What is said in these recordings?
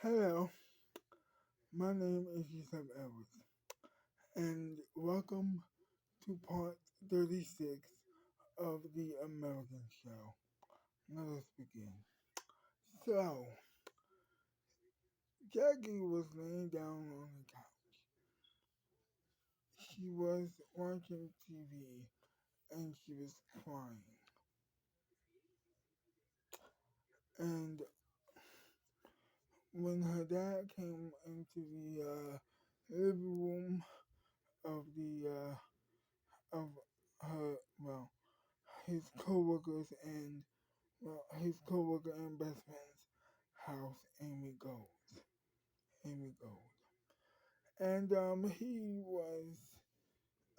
Hello, my name is Yusef, and welcome to part 36 of the American Show. Now let's begin. So, Jackie was laying down on the couch. She was watching TV and she was crying. And when her dad came into the living room of of her, his coworkers and his coworker and best friend's house, Amy Gold, and he was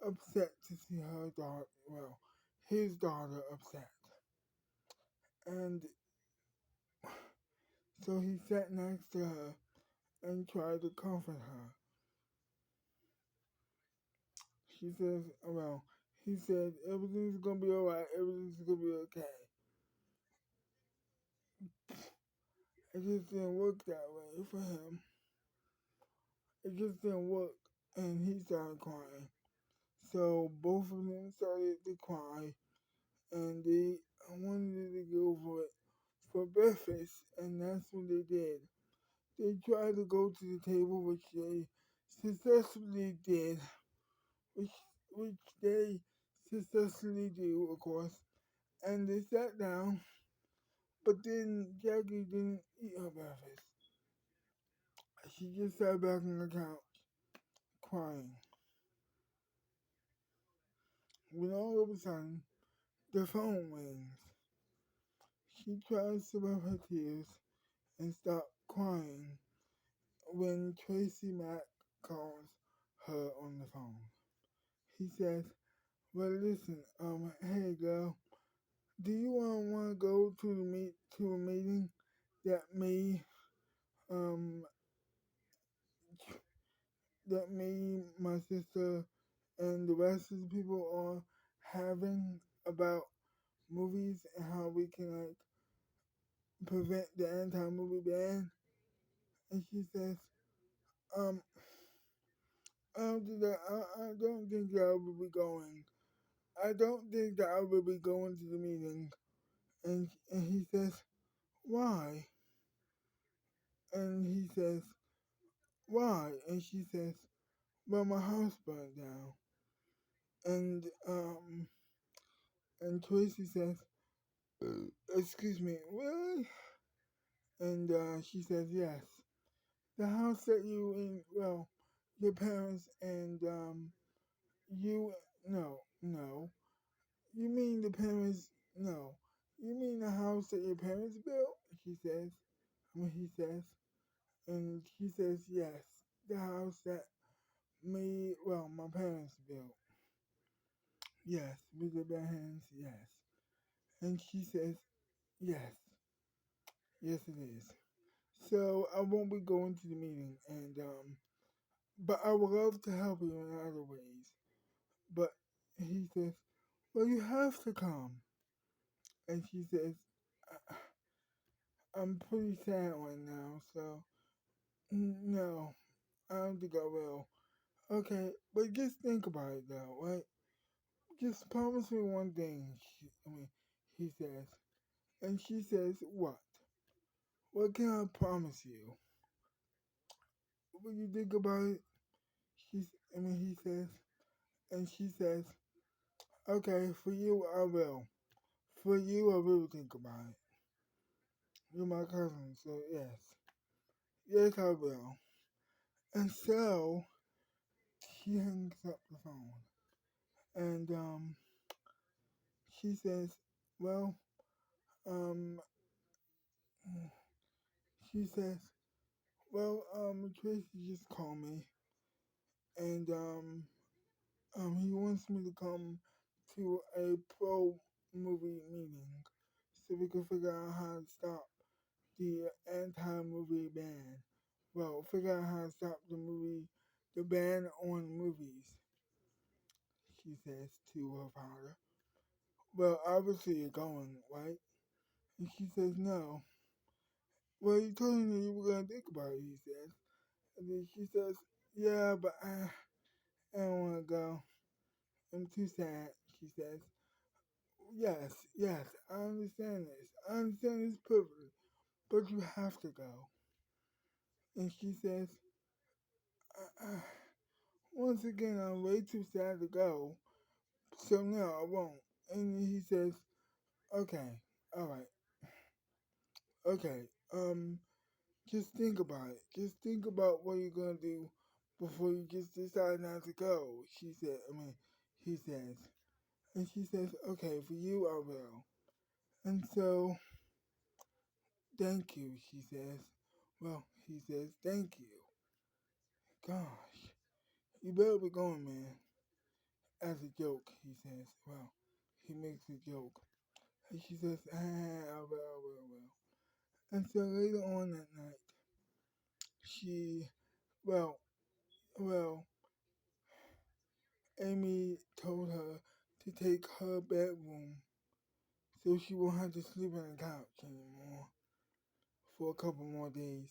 upset to see her daughter, his daughter upset, and so he sat next to her and tried to comfort her. She says, he said everything's gonna be alright, everything's gonna be okay. It just didn't work that way for him. It just didn't work, and he started crying. So both of them started to cry, and they wanted to go for breakfast, and that's what they did. They tried to go to the table, which they successfully did, which which they successfully do, of course. And they sat down, but then Jackie didn't eat her breakfast. She just sat back on the couch, crying. When all of a sudden, the phone rings. She tries to wipe her tears and stop crying when Tracy Mack calls her on the phone. He says, "Well, listen, hey girl, do you want to go to a meeting that um, my sister, and the rest of the people are having about movies and how we can like prevent the anti-movie ban?" And she says, um, I don't think I will be going. I don't think that I will be going to the meeting." And he says, "Why?" And he says, "Why?" And she says, "Well, my house burned down." And and Tracy says, "Excuse me, really?" And she says, "Yes, the house that you in, your parents and you, no, you mean the parents, no, you mean the house that your parents built?" She says, he says, and she says, "Yes, the house that my parents built. Yes, with the bare hands, yes." And she says, "Yes, yes it is. So I won't be going to the meeting, and but I would love to help you in other ways." But he says, "Well, you have to come." And she says, "I'm pretty sad right now, so no, I don't think I will." "Okay, but just think about it though, right? Just promise me one thing." He says, and she says, "What? What can I promise you?" "Will you think about it?" He says, and she says, "Okay, for you, I will. For you, I will think about it. You're my cousin, so yes. Yes, I will." And so, she hangs up the phone. And, she says, "Well, um, she says, Tracy just called me, and, he wants me to come to a pro movie meeting so we can figure out how to stop the anti-movie ban. Well, figure out how to stop the ban on movies," she says to her father. "Well, obviously you're going, right?" And she says, "No." well, you told me you were gonna think about it, he says. And then she says, yeah, but I don't wanna go. I'm too sad, she says. Yes, yes, I understand this. I understand this perfectly, but you have to go. And she says, once again, I'm way too sad to go, so no, I won't. And then he says, okay, alright, okay, just think about it. Just think about what you're gonna do before you just decide not to go. He says. And she says, okay, for you, I will. And so, thank you, she says. Well, he says, thank you. Gosh, you better be going, man. As a joke, he says. Well, he makes a joke. And she says, I will. And so later on that night, she, well, well, Amy told her to take her bedroom so she won't have to sleep on the couch anymore for a couple more days.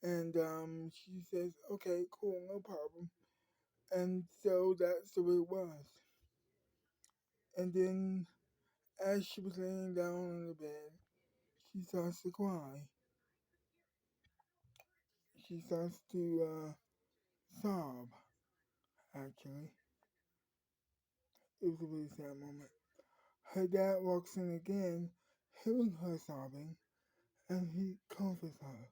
And she says, okay, cool, no problem. And so that's the way it was. And then as she was laying down on the bed, she starts to cry. She starts to sob, actually. It was a really sad moment. Her dad walks in again, hearing her sobbing, and he comforts her.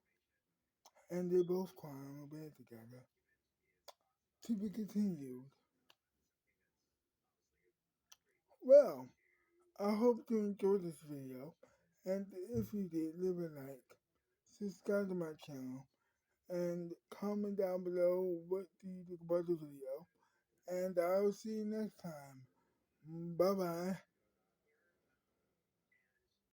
And they both cry on the bed together. To be continued. Well, I hope you enjoyed this video, and if you did, leave a like, subscribe to my channel, and comment down below what do you think about the video, and I'll see you next time. Bye bye.